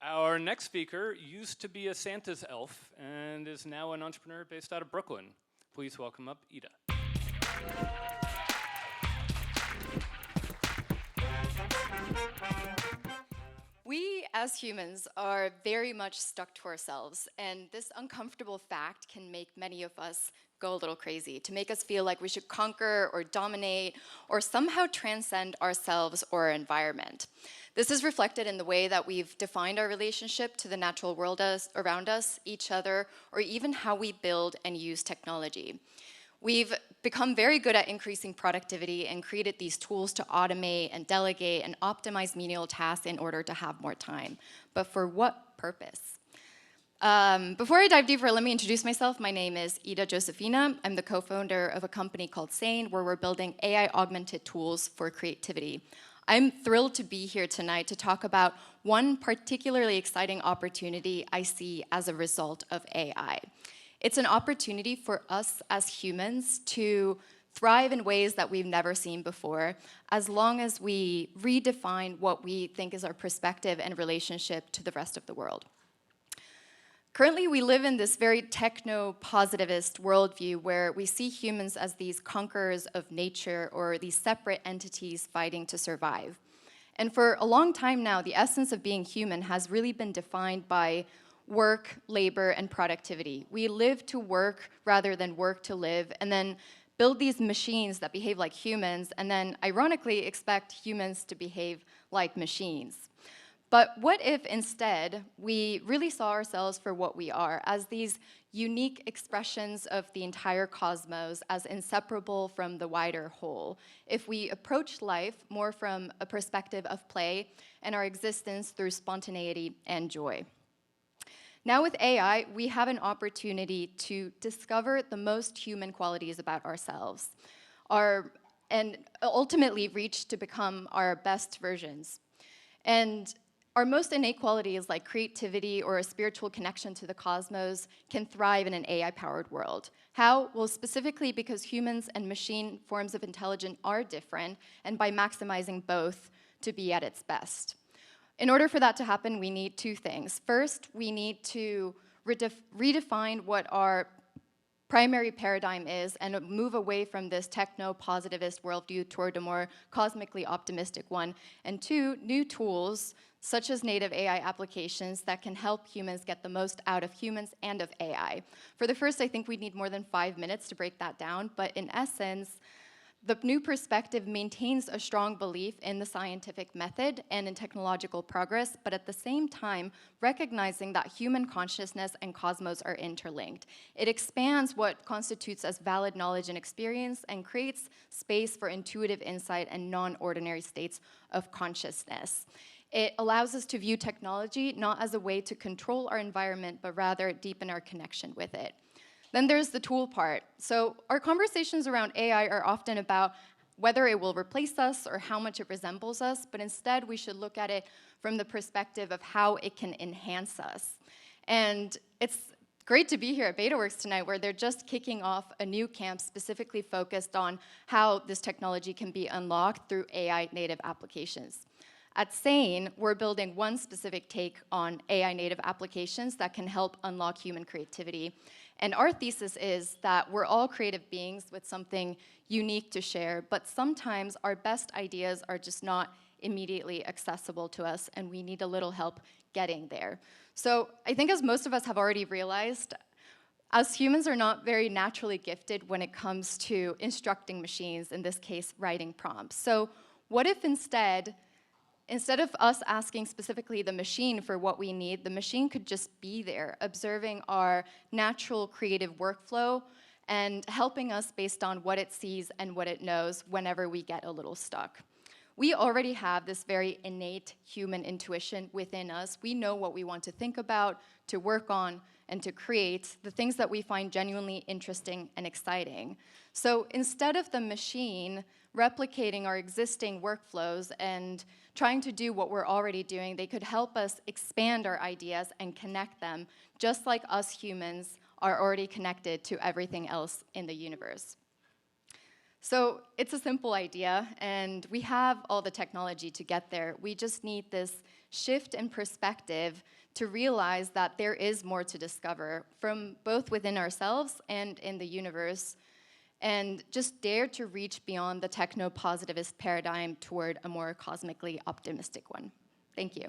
Our next speaker used to be a Santa's elf and is now an entrepreneur based out of Brooklyn. Please welcome up Ida. We, as humans, are very much stuck to ourselves, and this uncomfortable fact can make many of us go a little crazy, to make us feel like we should conquer or dominate or somehow transcend ourselves or our environment. This is reflected in the way that we've defined our relationship to the natural world around us, each other, or even how we build and use technology. We've become very good at increasing productivity and created these tools to automate and delegate and optimize menial tasks in order to have more time. But for what purpose? Before I dive deeper, let me introduce myself. My name is Ida Josefina. I'm the co-founder of a company called Sane, where we're building AI-augmented tools for creativity. I'm thrilled to be here tonight to talk about one particularly exciting opportunity I see as a result of AI. It's an opportunity for us as humans to thrive in ways that we've never seen before, as long as we redefine what we think is our perspective and relationship to the rest of the world. Currently, we live in this very techno-positivist worldview where we see humans as these conquerors of nature or these separate entities fighting to survive. And for a long time now, the essence of being human has really been defined by work, labor, and productivity. We live to work rather than work to live, and then build these machines that behave like humans, and then ironically expect humans to behave like machines. But what if instead we really saw ourselves for what we are, as these unique expressions of the entire cosmos, as inseparable from the wider whole? If we approach life more from a perspective of play and our existence through spontaneity and joy. Now with AI, we have an opportunity to discover the most human qualities about ourselves, and ultimately reach to become our best versions. And our most innate qualities, like creativity or a spiritual connection to the cosmos, can thrive in an AI-powered world. How? Well, specifically because humans and machine forms of intelligence are different, and by maximizing both to be at its best. In order for that to happen, we need two things. First, we need to redefine what our primary paradigm is and move away from this techno-positivist worldview toward a more cosmically optimistic one. And two, new tools, such as native AI applications that can help humans get the most out of humans and of AI. For the first, I think we need more than 5 minutes to break that down, but in essence, the new perspective maintains a strong belief in the scientific method and in technological progress, but at the same time, recognizing that human consciousness and cosmos are interlinked. It expands what constitutes as valid knowledge and experience and creates space for intuitive insight and non-ordinary states of consciousness. It allows us to view technology not as a way to control our environment, but rather deepen our connection with it. Then there's the tool part. So our conversations around AI are often about whether it will replace us or how much it resembles us, but instead we should look at it from the perspective of how it can enhance us. And it's great to be here at BetaWorks tonight, where they're just kicking off a new camp specifically focused on how this technology can be unlocked through AI native applications. At Sane, we're building one specific take on AI native applications that can help unlock human creativity. And our thesis is that we're all creative beings with something unique to share, but sometimes our best ideas are just not immediately accessible to us, and we need a little help getting there. So I think, as most of us have already realized, us humans are not very naturally gifted when it comes to instructing machines, in this case, writing prompts. So what if instead of us asking specifically the machine for what we need, the machine could just be there, observing our natural creative workflow and helping us based on what it sees and what it knows whenever we get a little stuck. We already have this very innate human intuition within us. We know what we want to think about, to work on, and to create the things that we find genuinely interesting and exciting. So instead of the machine replicating our existing workflows and trying to do what we're already doing, they could help us expand our ideas and connect them, just like us humans are already connected to everything else in the universe. So it's a simple idea, and we have all the technology to get there. We just need this shift in perspective to realize that there is more to discover from both within ourselves and in the universe, and just dare to reach beyond the techno-positivist paradigm toward a more cosmically optimistic one. Thank you.